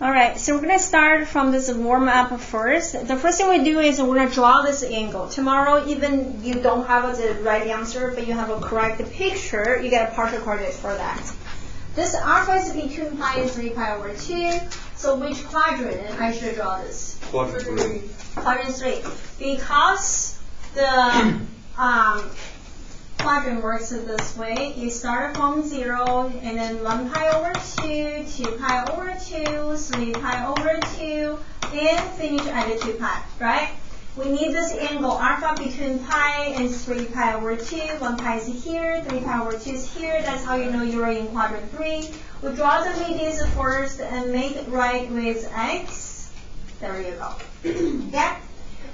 Alright, so we're going to start from this warm-up first. The first thing we do is we're going to draw this angle. Tomorrow, even you don't have the right answer, but you have a correct picture, you get a partial coordinate for that. This alpha is between pi and 3 pi over 2. So which quadrant I should draw this? Quadrant 3. Quadrant 3. Because the quadrant works this way. You start from 0, and then 1 pi over 2, 2 pi over 2, 3 pi over 2, and finish at 2 pi, right? We need this angle alpha between pi and 3 pi over 2. 1 pi is here, 3 pi over 2 is here. That's how you know you're in quadrant 3. We draw the radius first and make it right with x. There you go. Yeah?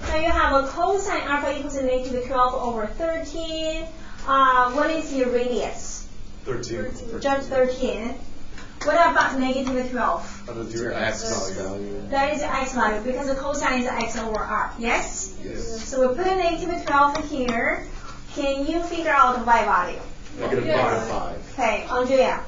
Now you have a cosine alpha equals negative 12 over 13. What is your radius? 13. Just 13. What about negative 12? That's your x value. That is x value because the cosine is x over r. Yes? Yes. So we put a negative 12 here. Can you figure out the y value? Negative Yes. 5. Okay, Andrea.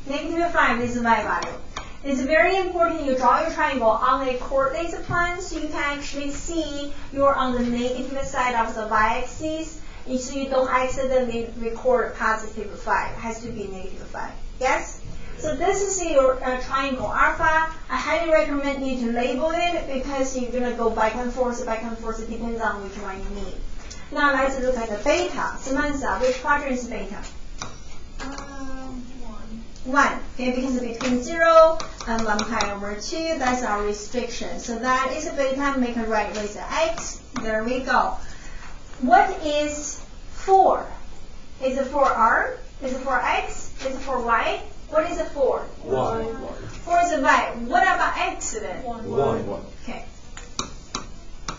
Negative 5 is the y value. It's very important you draw your triangle on a coordinates plane so you can actually see you're on the negative side of the y-axis. So you don't accidentally record positive 5. It has to be negative 5. Yes? So this is your triangle alpha. I highly recommend you to label it because you're going to go back and forth. It depends on which one you need. Now let's look at the beta. Samantha, which quadrant is beta? 1. Okay, because it's between 0 and 1 pi over 2, that's our restriction. So that is a beta, make it right with the x. There we go. What is 4? Is it for r? Is it for x? Is it for y? What is it for? 1. 4 is a y. What about x then? 1. Okay.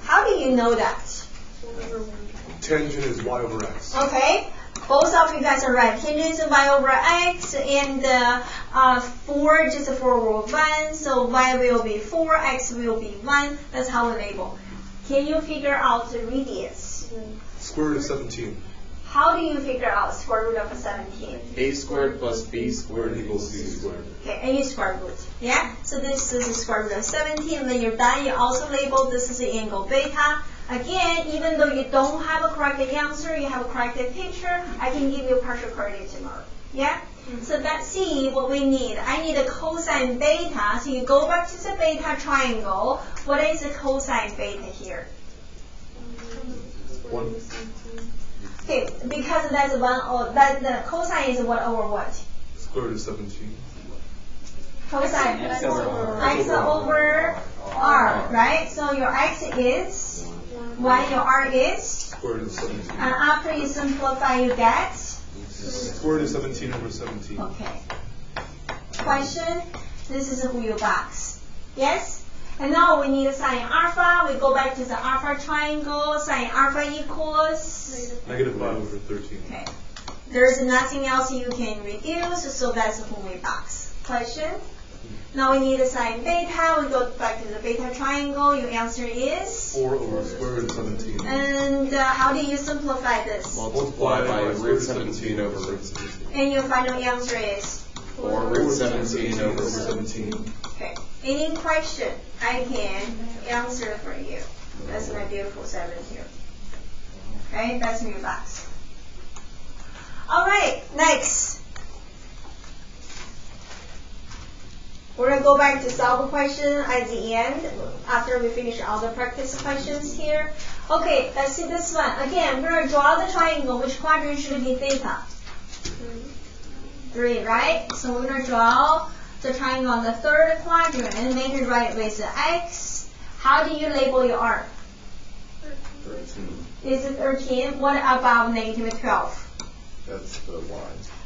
How do you know that? Tangent is y over x. Okay. Both of you guys are right. Tangent is y over x, and 4 just for 1, so y will be 4, x will be 1. That's how we label. Can you figure out the radius? Square root of 17. How do you figure out square root of 17? A squared plus b squared Equals c squared. Okay, any square root. Yeah? So this is the square root of 17. When you're done, you also label this is the angle beta. Again, even though you don't have a correct answer, you have a correct picture, I can give you a partial coordinate tomorrow. Yeah? So let's see what we need. I need a cosine beta. So you go back to the beta triangle. What is the cosine beta here? 1. Okay, because that's 1 or that the cosine is what over what? Square root of 17. Cosine X over x over r, right? So your x is 1, your r is, Square root of 17. and after you simplify, you get. Square root of 17 over 17. Okay. Question? This is a wheel box. Yes? And now we need sine alpha. We go back to the alpha triangle. Sine alpha equals. Negative 5 over 13. Okay. There's nothing else you can reduce, so that's a whole box. Question? Now we need a sine beta. We go back to the beta triangle. Your answer is? 4 over square root of 17. And how do you simplify this? multiply by root 17 over root 17. And your final answer is? Or root 17 over root 17. Okay. Any question I can answer for you. That's my beautiful 7 here. Okay, that's your box. All right, next. We're going to go back to solve a question at the end after we finish all the practice questions here. Okay, let's see this one. Again, we're going to draw the triangle. Which quadrant should be theta? 3, right? So we're going to draw the triangle on the 3rd quadrant and make it right with the x. How do you label your r? 13. Is it 13? What about negative 12? That's the y.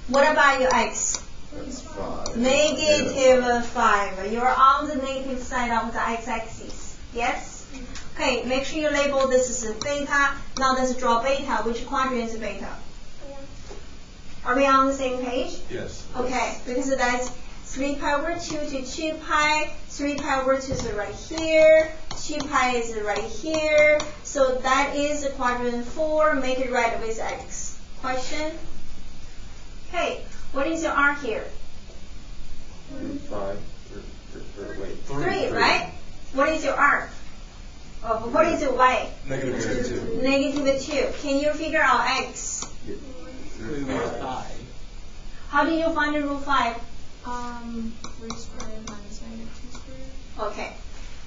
What about your x? That's 5. Negative 5. You're on the negative side of the x-axis. Yes? Okay, make sure you label this is beta. Now let's draw beta. Which quadrant is beta? Are we on the same page? Yes. Okay, because that's 3 pi over 2 to 2 pi. 3 pi over 2 is right here. 2 pi is right here. So that is quadrant 4. Make it right with x. Question? Okay, what is your r here? Root 5. Wait, 3, right? What is your R? Oh, what is your Y? Negative 2. Negative 2. Can you figure out X? How do you find the root 5? 3 squared minus negative 2 squared. Okay.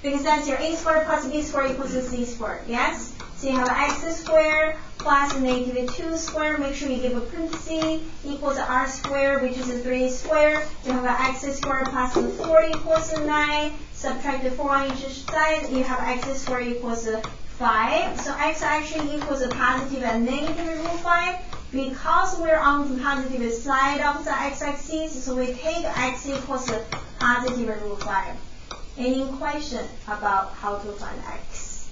Because that's your A squared plus B squared equals to C squared. Yes? So you have X squared plus negative 2 squared. Make sure you give a parenthesis equals to R squared, which is 3 squared. You have X squared plus 4 equals to 9. Subtract the 4 on each side. You have X squared equals to 5. So X actually equals a positive and negative root 5. Because we're on the positive side of the x-axis, so we take x equals to positive root 5. Any question about how to find x?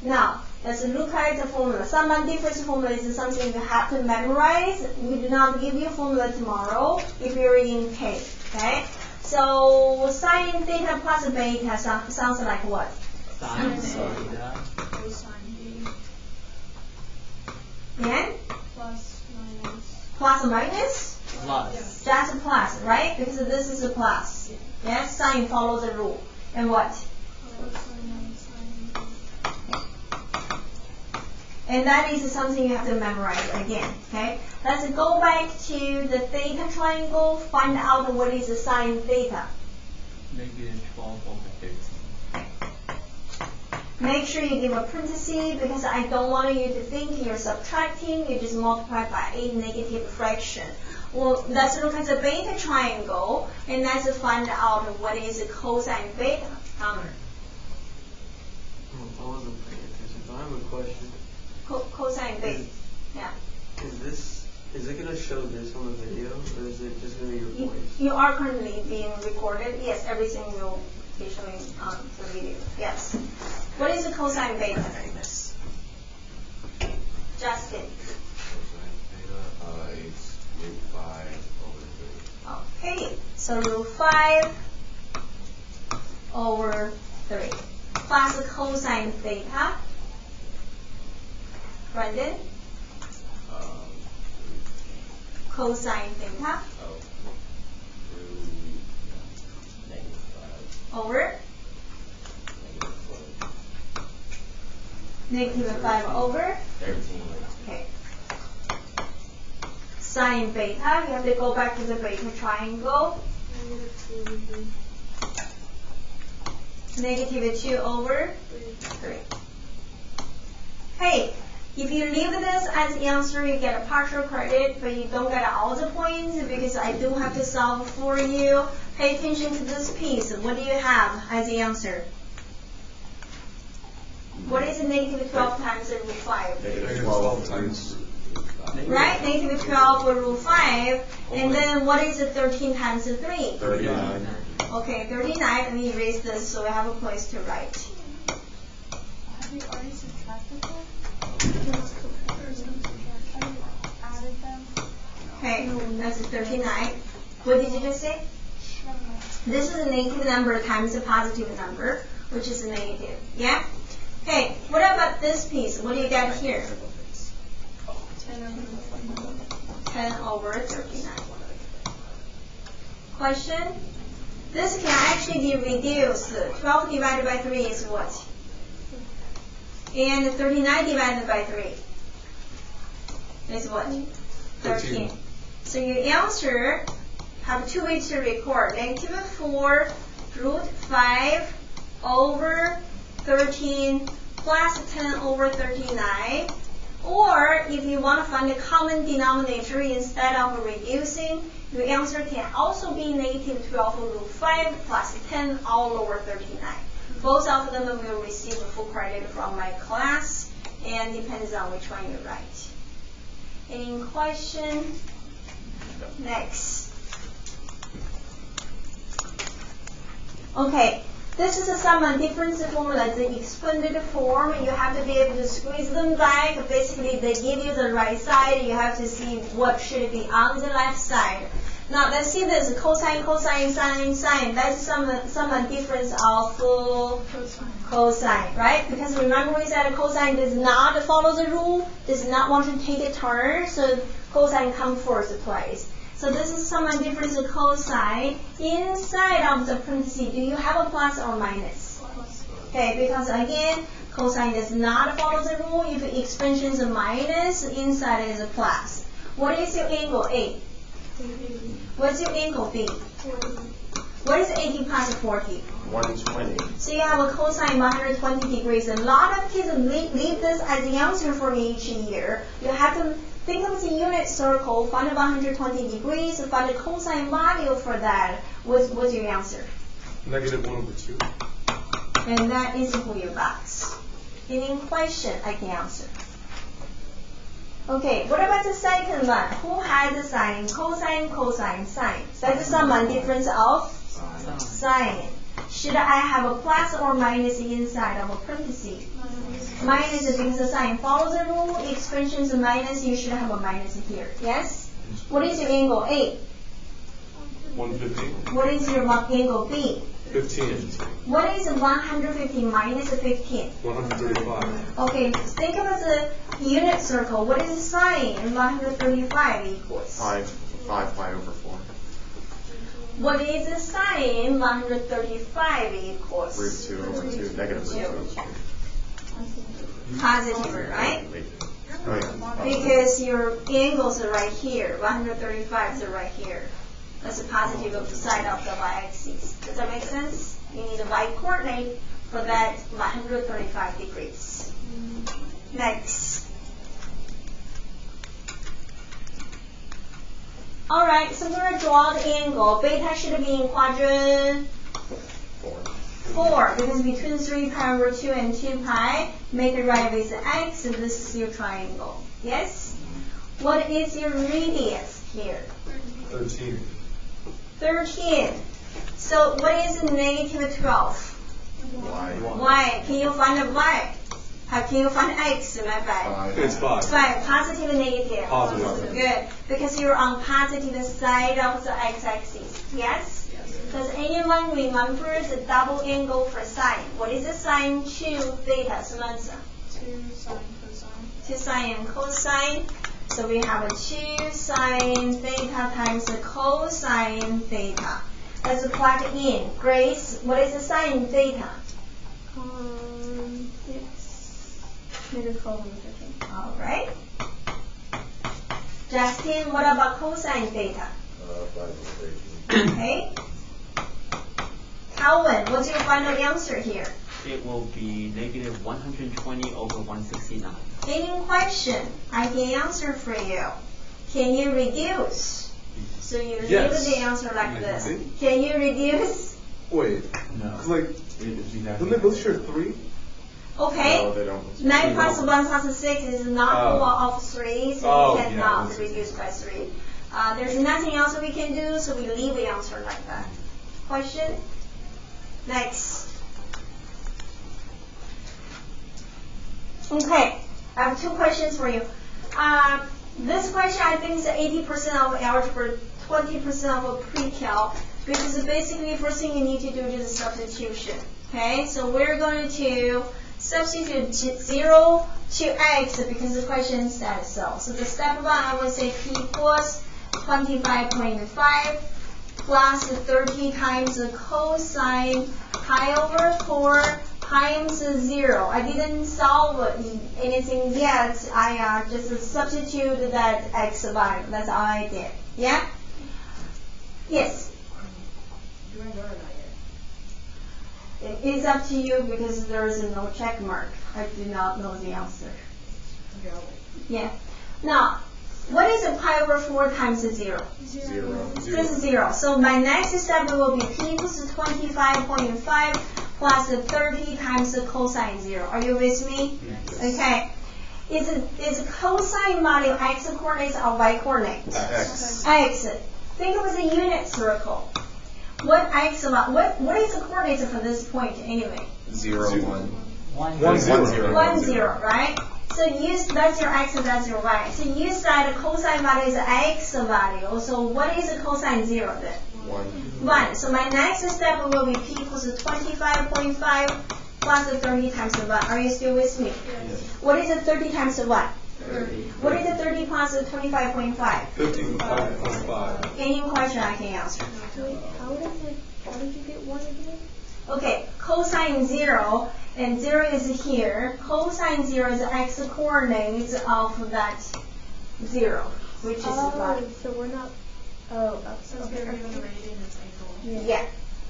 Now, let's look at the formula. Summand difference formula is something you have to memorize. We do not give you formula tomorrow if you're in K. Okay? So sine theta plus beta sounds like what? Sine theta. Cosine B. And? Plus minus. Plus or minus? Plus. That's a plus, right? Because this is a plus. Yes, sine follows the rule. And what? Cosine sine. And that is something you have to memorize again. Okay? Let's go back to the theta triangle, find out what is the sine theta. Negative 12 over 13. Make sure you give a parenthesis because I don't want you to think you're subtracting, you just multiply by a negative fraction. Well, let's look at the beta triangle and let's find out what is cosine beta. I wasn't paying attention, but I have a question. Cosine beta. Yeah. Is it going to show this on the video, or is it just going to be your voice? You are currently being recorded. Yes, everything will be showing on the video. Yes. What is the cosine beta? Justin. It's root 5 over 3. Okay, so root 5 over 3 plus cosine theta. Brendan, cosine theta over negative 5 over 13. Okay. Sine beta, you have to go back to the beta triangle. Negative 2 over 3. Hey, if you leave this as the answer, you get a partial credit, but you don't get all the points because I do have to solve for you. Pay attention to this piece. What do you have as the answer? What is negative 12 times root 5? Negative 12 times Right? Negative 12 over root 5. And then what is 13 times 3? 39. Okay, 39. Let me erase this so I have a place to write. Have you already subtracted them? Added them? Okay, that's 39. What did you just say? This is a negative number times a positive number, which is a negative. Yeah? Okay, what about this piece? What do you got here? 10 over 39. Question? This can actually be reduced. 12 divided by 3 is what? And 39 divided by 3 is what? 13. So your answer have two ways to record. Negative 4 root 5 over 13 plus 10 over 39. Or if you want to find the common denominator instead of reducing, your answer can also be negative 12 root 5 plus 10 all over 39. Both of them will receive full credit from my class, and depends on which one you write. Any question? Next. Okay, this is a sum and difference formula, the expanded form. You have to be able to squeeze them back. Basically, they give you the right side. You have to see what should be on the left side. Now, let's see this cosine, cosine, sine, sine. That's sum and difference of cosine, right? Because remember we said cosine does not follow the rule, does not want to take a turn, so cosine comes first place. So this is some difference of cosine. Inside of the parentheses, do you have a plus or minus? Okay, because again, cosine does not follow the rule. If the expansion is a minus, inside is a plus. What is your angle A? What's your angle B? What is 80 plus 40? 120. So you have a cosine 120 degrees. A lot of kids leave this as the answer for each year. You have to think of the unit circle, find 120 degrees, find the cosine value for that. What's your answer? -1/2. And that is for your box. Any question I can answer. Okay, what about the second one? Who has the sign? Cosine, cosine, sine. That's some difference of sine. Should I have a plus or minus inside of a parenthesis? Minus because the sign follows the rule. Expansion is a minus. You should have a minus here. Yes? What is your angle A? 150. What is your angle B? 15. What is 150 minus 15? 135. Okay, think about the unit circle. What is sine 135 equals? 5 pi over 4. What is the sine 135 equals? √2 over 2. -√2. Positive, right? Oh yeah. Because your angles are right here. 135 is right here. That's the positive side of the y-axis. Does that make sense? You need a y-coordinate for that 135 degrees. Next. Alright, so we're going to draw the angle. Beta should be in quadrant 4 because between 3 pi over 2 and 2 pi, make it right with x, and this is your triangle. Yes? What is your radius here? 13. 13. So what is -12? Y. Y. Can you find a y? How can you find x, my bad? It's 5. 5. Positive and negative? Positive. Good. Because you're on positive side of the x-axis. Yes? Does anyone remember the double angle for sine? What is the sine to theta, Samantha? 2 sine cosine. 2 sine and cosine. So we have a 2 sine theta times the cosine theta. Let's plug in. Grace, what is the sine theta? 6. All right. Justin, what about cosine theta? 5 over 18. Okay. Calvin, what's your final answer here? It will be -120 over 169. Any question I can answer for you? Can you reduce? So you leave Yes. the answer like this. See? Can you reduce? Wait. No. 'Cause like, don't they both share 3? Okay. No, they don't. 9 plus 1 plus 6 is not Oh. all of 3, so Oh, we cannot yeah. reduce by 3. There's nothing else we can do, so we leave the answer like that. Question? Next. Okay, I have 2 questions for you. This question I think is 80% of algebra, 20% of pre-cal, because basically first thing you need to do is substitution. Okay, so we're going to substitute 0 to x because the question says so. So the step 1, I would say p equals 25.5 plus 30 times the cosine pi over 4 times 0. I didn't solve anything yet. I just substituted that x value. That's all I did. Yeah? Yes? It's up to you because there is no check mark. I do not know the answer. Yeah. Now, what is pi over 4 times 0? 0. This is 0. So my next step will be p equals 25.5 plus 30 times the cosine 0. Are you with me? Yes. Okay. Is cosine value x coordinates or y coordinates? X. X. Think of the unit circle. What is the coordinates for this point anyway? 0, 1. 1 0. 1, 0, right? So that's your x and that's your y. So you said cosine value is x value. So what is the cosine 0 then? 1. 1. So my next step will be p equals 25.5 plus 30 times 1. Are you still with me? Yes. What is 30 times 1? What is the 30 plus the 25.5? 55.5. Any question I can answer. Wait, how did you get 1 again? Okay, cosine 0, and 0 is here. Cosine 0 is the x coordinates of that 0, which is Oh, 1. so we're not. Oh, that's So if they're given a rating, it's equal. Yeah.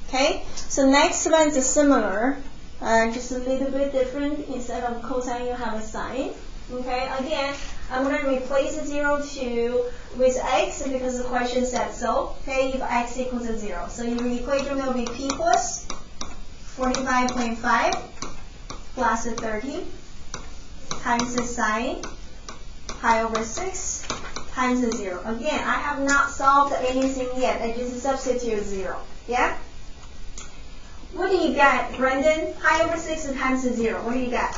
Okay, so next one is similar, just a little bit different. Instead of cosine, you have a sine. Okay, again, I'm going to replace 0 with x because the question said so. Okay, if x equals 0. So your equation will be p equals 45.5 plus 30 times the sine pi over 6 times 0. Again, I have not solved anything yet. I just substitute 0. Yeah? What do you get, Brendan? Pi over 6 times 0. What do you get?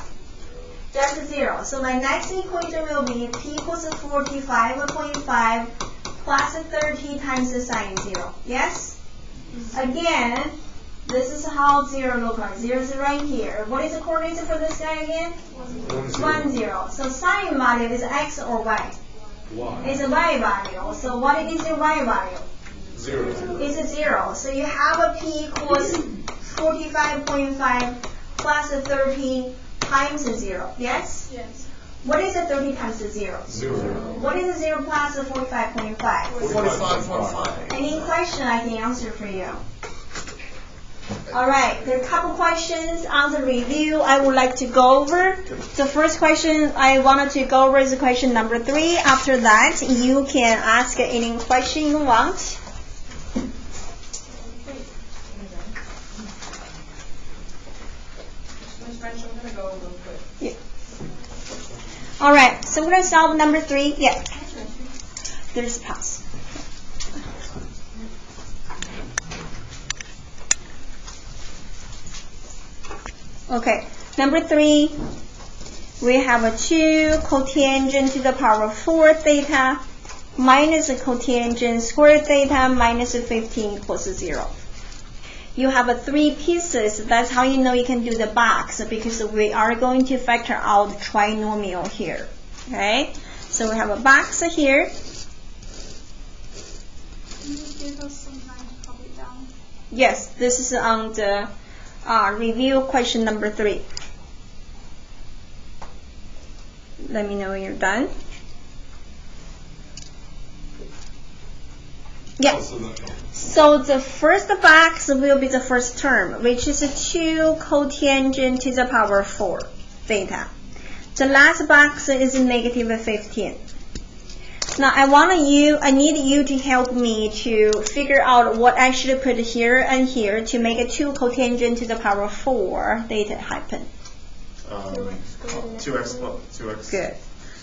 Just 0. So my next equation will be p equals 45.5 plus 30 times the sine 0. Yes? Again, this is how 0 looks like. 0 is right here. What is the coordinates for this guy again? 1, 0. So sine value is x or y? Y. It's a y value. So what is your y value? 0. It's 0. So you have a p equals 45.5 plus 30 times 0. Yes? Yes. What is the 30 times 0? 0. What is 0 plus 45.5? 45.5. Any question I can answer for you? Alright, there are a couple questions on the review I would like to go over. The first question I wanted to go over is question number 3. After that, you can ask any question you want. Miss French, I'm gonna go real quick. Yeah. Alright, so we're going to solve number 3. Yeah. There's a pass. Okay, number 3, we have a 2 cotangent to the power of 4 theta minus a cotangent squared theta minus 15 equals 0. You have 3 pieces. That's how you know you can do the box, because we are going to factor out trinomial here. Okay, so we have a box here. Can you give us some time to copy it down? Yes, this is on the review question number 3. Let me know when you're done. Yes. So the first box will be the first term, which is 2 cotangent to the power of 4 theta. The last box is negative 15. Now I need you to help me to figure out what I should put here and here to make a 2 cotangent to the power of 4 theta happen. 2x. Good.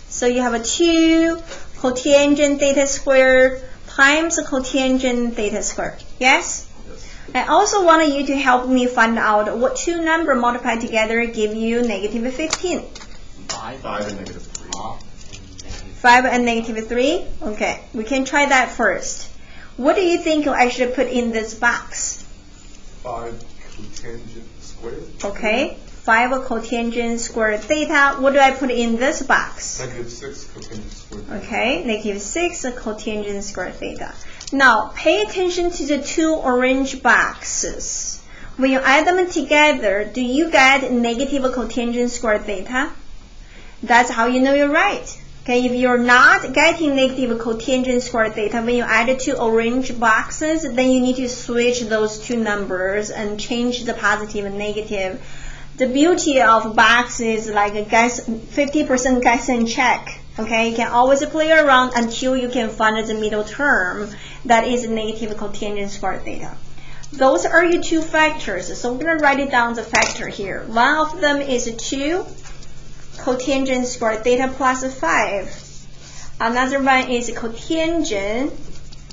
So you have a 2 cotangent theta squared times cotangent theta squared. Yes? I also want you to help me find out what 2 numbers multiplied together give you negative 15. 5 5 and negative 3. 5 and negative 3? Okay, we can try that first. What do you think I should put in this box? 5 cotangent squared. Okay, 5 cotangent squared theta. What do I put in this box? Negative 6 cotangent squared. Okay, negative 6 cotangent squared theta. Now, pay attention to the 2 orange boxes. When you add them together, do you get negative cotangent squared theta? That's how you know you're right. Okay, if you're not getting negative cotangent squared theta, when you add the 2 orange boxes, then you need to switch those 2 numbers and change the positive and negative. The beauty of box is like a 50% guess and check. Okay, you can always play around until you can find the middle term that is negative cotangent squared theta. Those are your 2 factors. So we're going to write it down the factor here. One of them is 2 cotangent squared theta plus 5. Another one is cotangent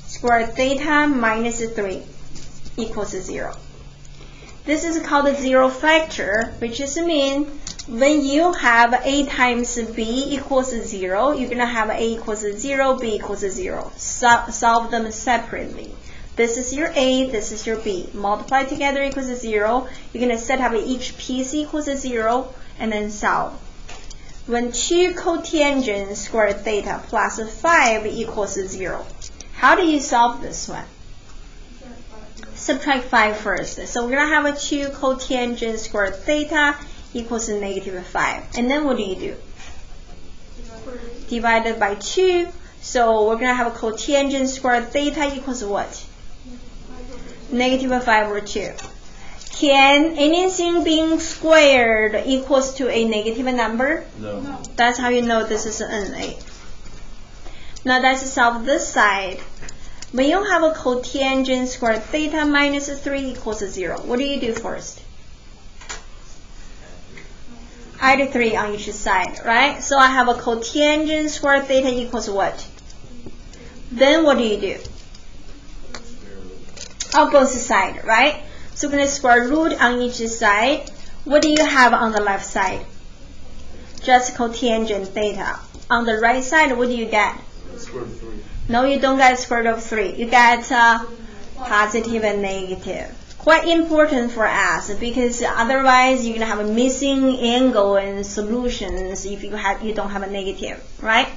squared theta minus 3 equals 0. This is called a 0 factor, which is mean when you have a times b equals 0, you're going to have a equals 0, b equals 0. Solve them separately. This is your a, this is your b. Multiply together equals 0. You're going to set up each piece equals 0 and then solve. when 2 cotangent squared theta plus 5 equals 0. How do you solve this one? Subtract 5 first. So we're going to have a 2 cotangent squared theta equals negative 5. And then what do? Divided by 2. So we're going to have a cotangent squared theta equals what? Negative 5 over 2. Can anything being squared equals to a negative number? No. That's how you know this is an NA. Now let's solve this side. When you have a cotangent squared theta minus 3 equals 0, what do you do first? Add 3 on each side, right? So I have a cotangent squared theta equals what? Then what do? On both sides, right? So we're going to square root on each side. What do you have on the left side? Just cotangent theta. On the right side, what do you get? Square root of 3. No, you don't get square root of 3. You get positive and negative. Quite important for us because otherwise you're going to have a missing angle in solutions if you don't have a negative, right?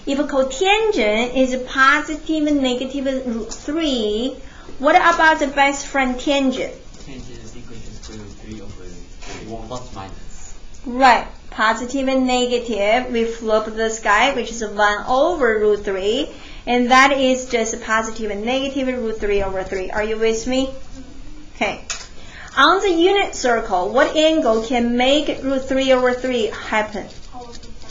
If a cotangent is positive and negative root 3, what about the best friend tangent? Tangent is equal to square root 3 over 3, plus minus. Right. Positive and negative, we flip this guy, which is 1 over root 3. And that is just positive and negative root 3 over 3. Are you with me? Okay. On the unit circle, what angle can make root 3 over 3 happen?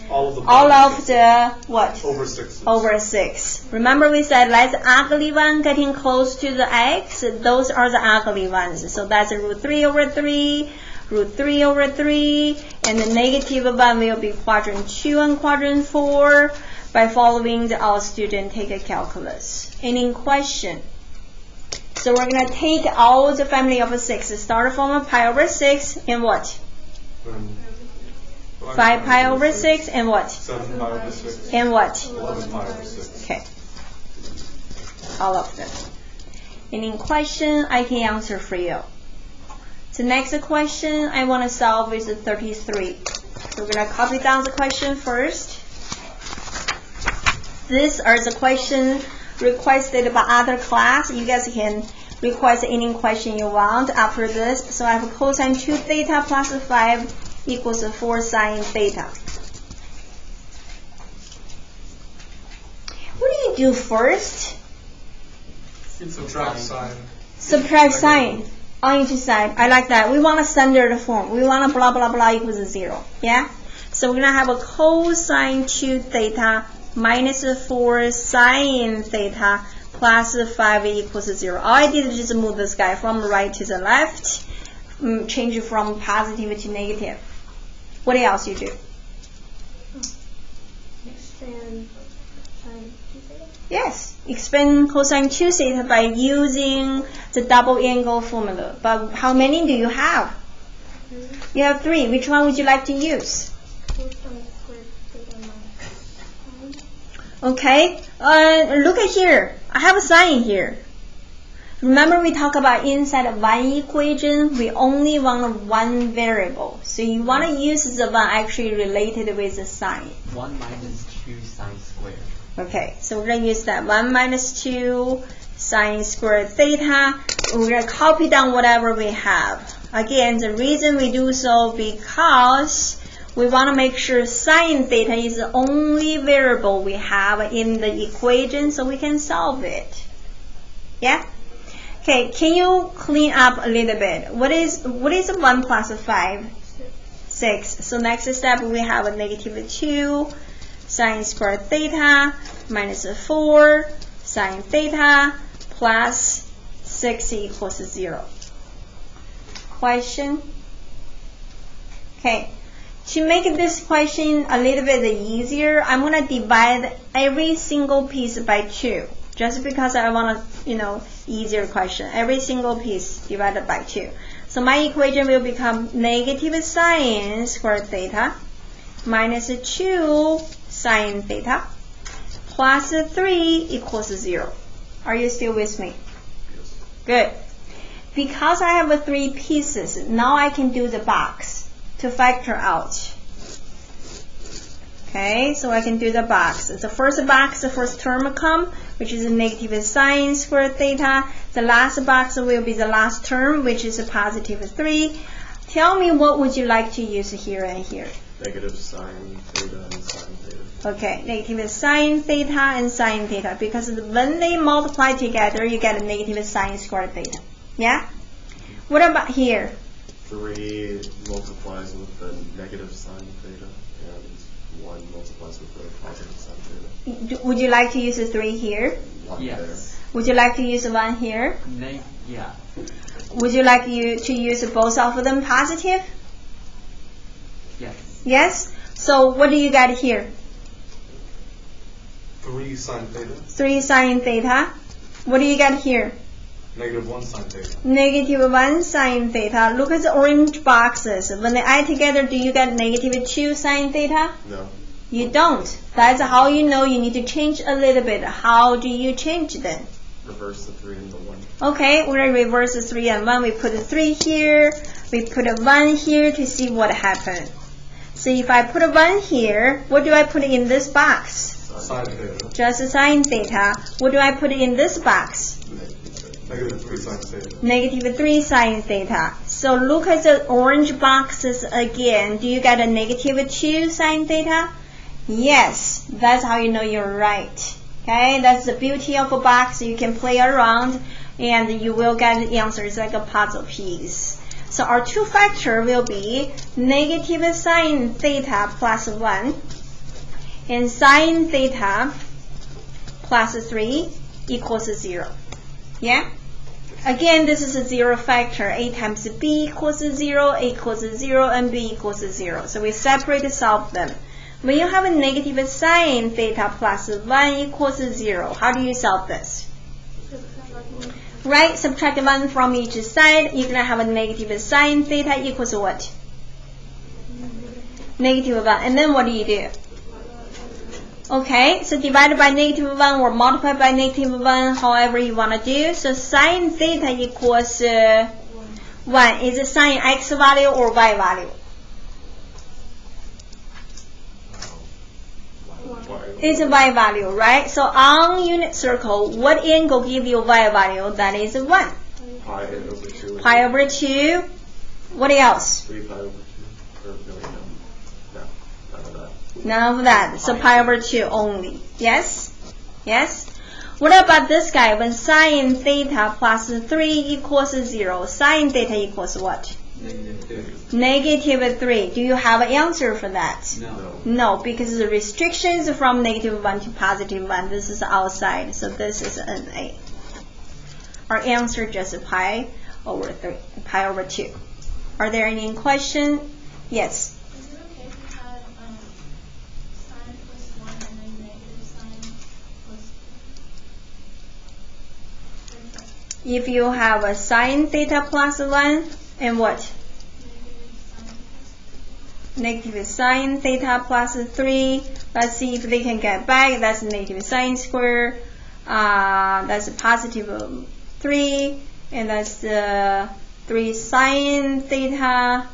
All of the what? Over 6. Over 6. Remember we said that's the ugly one getting close to the x. Those are the ugly ones. So that's root 3 over 3, root 3 over 3, and the negative one will be quadrant 2 and quadrant 4. By following the all student take a calculus. Any question? So we're going to take all the family of 6. Start from pi over 6 and what? 5 pi over 6 and what? 7 pi over 6. And what? 11 pi over 6. Okay. All of them. Any question I can answer for you. The next question I want to solve is 33. So we're going to copy down the question first. These are the questions requested by other class. You guys can request any question you want after this. So I have cosine 2 theta plus 5 equals 4 sine theta. What do you do first? Subtract sine. Subtract sine on each side. I like that. We want a standard form. We want a blah blah blah equals 0. Yeah? So we're going to have a cosine 2 theta minus 4 sine theta plus 5 equals 0. All I did is just move this guy from right to the left, change it from positive to negative. What else you do? Expand sine 2 theta. Yes, expand cosine 2 theta by using the double angle formula. But how many do you have? You have 3. Which one would you like to use? Cosine squared theta minus sine. Okay, look at here. I have a sign here. Remember we talked about inside of one equation, we only want one variable. So you want to use the one actually related with the sign. 1 minus 2 sine squared. Okay, so we're going to use that 1 minus 2 sine squared theta. We're going to copy down whatever we have. Again, the reason we do so because we want to make sure sine theta is the only variable we have in the equation so we can solve it. Yeah? Okay, can you clean up a little bit? What is 1 plus 5? 6. So next step we have a negative 2 sine squared theta minus 4 sine theta plus 6 equals 0. Question? Okay. To make this question a little bit easier, I'm going to divide every single piece by 2. Just because I want a, easier question. Every single piece divided by 2. So my equation will become negative sine squared theta minus 2 sine theta plus 3 equals 0. Are you still with me? Yes. Good. Because I have 3 pieces, now I can do the box to factor out. Okay, so I can do the box. The first box, the first term come, which is a negative sine squared theta. The last box will be the last term, which is a positive 3. Tell me what would you like to use here and here? Negative sine theta and sine theta. Okay, negative sine theta and sine theta, because when they multiply together, you get a negative sine squared theta. Yeah? What about here? 3 multiplies with the negative sine theta, and 1 multiplies with the positive sine theta. Would you like to use a 3 here? 1 Yes. Would you like to use a 1 here? Yeah. Would you like to use both of them positive? Yes. Yes? So what do you got here? 3 sine theta, 3 sine theta. What do you got here? negative 1 sine theta. Negative 1 sine theta. Look at the orange boxes. When they add together, do you get negative 2 sine theta? No. You don't. That's how you know you need to change a little bit. How do you change then? Reverse the 3 and the 1. Okay, we're going to reverse the 3 and 1. We put a 3 here. We put a 1 here to see what happens. So if I put a 1 here, what do I put in this box? Sine theta, Just a sine theta. What do I put in this box? negative 3 sine theta. Negative 3 sine theta. So look at the orange boxes again. Do you get a negative 2 sine theta? Yes, that's how you know you're right. Okay, that's the beauty of a box. You can play around and you will get the answers like a puzzle piece. So our two factor will be negative sine theta plus 1 and sine theta plus 3 equals 0. Yeah? Again, this is a 0 factor. A times b equals 0, a equals 0, and b equals 0. So we separate solve them. When you have a negative sine theta plus 1 equals 0, how do you solve this? Right? Subtract 1 from each side. You're going to have a negative sine theta equals what? Negative 1. And then what do you do? Okay, so divided by negative 1 or multiply by negative 1, however you want to do. So sine theta equals 1. Is it sine x value or y value? It's a y value, right? So on unit circle, what angle give you y value? That is 1. Pi over 2. Pi over 2. What else? 3 pi over 2. Or no. No. None of that. None of that. So pi over 2 only. Yes? Yes? What about this guy? When sine theta plus 3 equals 0, sine theta equals what? Negative 3. Do you have an answer for that? No. No, because the restrictions from negative 1 to positive 1. This is outside, so this is an A. Our answer just pi over 3, pi over 2. Are there any question? Yes. Is it okay if we had sine plus 1 and then negative sine plus 3? If you have a sine theta plus 1 and what? Negative sine theta plus 3. Let's see if they can get back. That's negative sine square. That's a positive 3. And that's 3 sine theta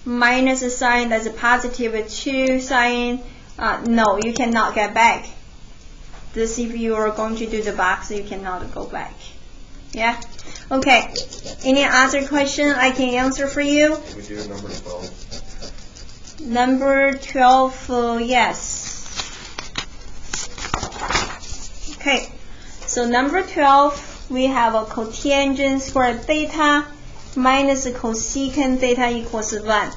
minus a sine. That's a positive 2 sine. No, you cannot get back. This, if you are going to do the box, you cannot go back. Yeah? Okay. Any other question I can answer for you? We do number 12. Number 12, yes. Okay. So number 12, we have a cotangent squared theta minus a cosecant theta equals 1.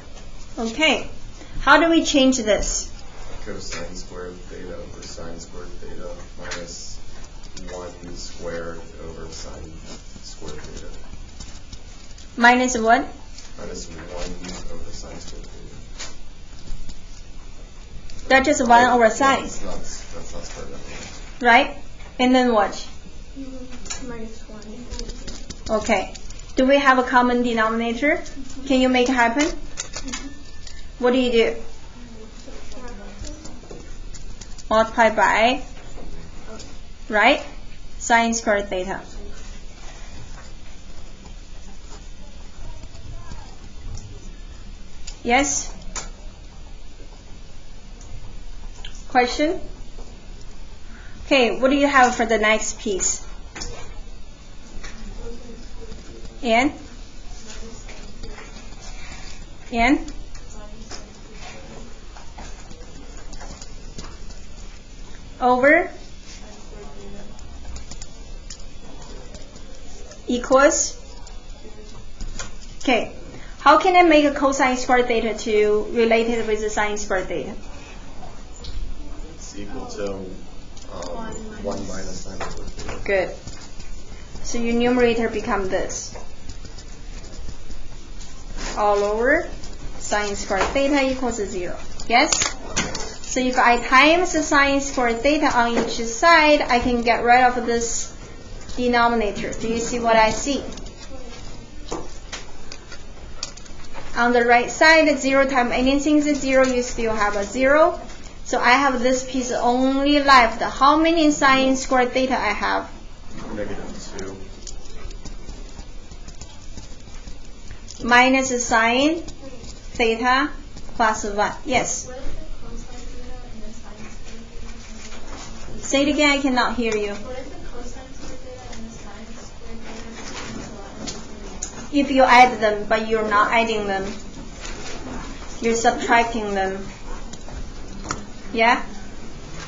Okay. How do we change this? Cosine squared theta over sine squared theta minus 1 squared over sine squared theta. Minus what? Minus 1 over sine squared theta. That's just 1 over sine, That's not squared up. right? And then what? Minus 1. Okay. Do we have a common denominator? Can you make it happen? What do you do? Multiply by, right? Sine squared theta. Yes? Question? Okay, what do you have for the next piece? And? Over? Equals? Okay. How can I make a cosine squared theta to related with the sine squared theta? It's equal to 1 minus sine squared theta. Good. So your numerator become this. All over sine squared theta equals 0. Yes? So if I times the sine squared theta on each side, I can get rid of this denominator. Do you see what I see? On the right side, 0 times anything is 0, you still have a 0. So I have this piece only left. How many sine squared theta I have? -2. Minus sine theta plus 1. Yes. What is the cosine theta and the sine squared theta? Say it again, I cannot hear you. What is the cosine squared theta and the sine squared theta? If you add them, but you're not adding them. You're subtracting them. Yeah?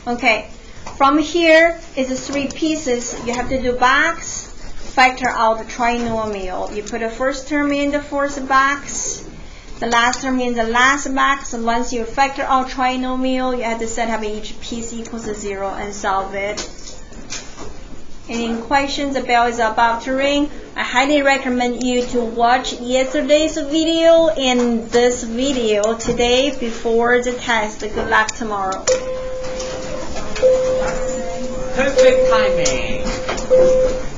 Okay. From here is 3 pieces. You have to do box, factor out the trinomial. You put the first term in the first box, the last term in the last box. And once you factor out trinomial, you have to set up each piece equals 0 and solve it. Any questions? The bell is about to ring. I highly recommend you to watch yesterday's video and this video today before the test. Good luck tomorrow. Perfect timing.